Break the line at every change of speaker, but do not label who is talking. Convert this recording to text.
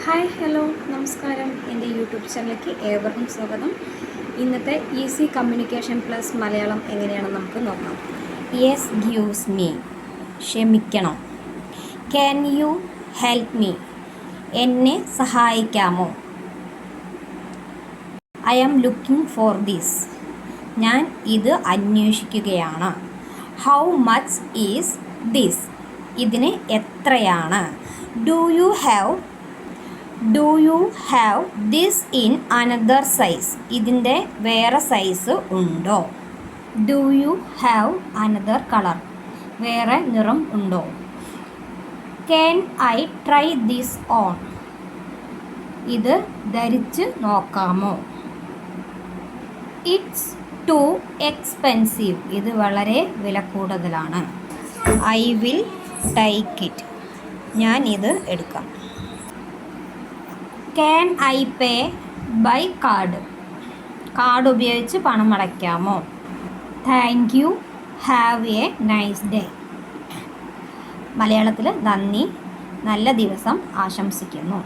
Hi hello നമസ്കാരം. എൻ്റെ YouTube ചാനലിലേക്ക് ഏവർക്കും സ്വാഗതം. ഇന്നത്തെ ഈസി കമ്മ്യൂണിക്കേഷൻ പ്ലസ് മലയാളം എങ്ങനെയാണെന്ന് നമുക്ക് നോക്കാം. യെസ് ഗീവ്സ് മീ, ക്ഷമിക്കണം. ക്യാൻ യു ഹെൽപ്പ് മീ, എന്നെ സഹായിക്കാമോ. I am looking for this, ഞാൻ ഇത് അന്വേഷിക്കുകയാണ്. ഹൗ മച്ച് ഈസ് ദിസ്, ഇതിന് എത്രയാണ്. Do you have this in another size, ഇതിൻ്റെ വേറെ സൈസ് ഉണ്ടോ. Do you have another colour, വേറെ നിറം ഉണ്ടോ. Can I try this on, ഇത് ധരിച്ച് നോക്കാമോ. ഇറ്റ്സ് ടു എക്സ്പെൻസീവ്, ഇത് വളരെ വില കൂടുതലാണ്. ഐ വിൽ ടേക്ക് ഇറ്റ്, ഞാൻ ഇത് എടുക്കാം. Can I pay by card, card ഉപയോഗിച്ച് പണം അടയ്ക്കാമോ. Thank you, have a nice day. മലയാളത്തിൽ നന്ദി, നല്ല ദിവസം ആശംസിക്കുന്നു.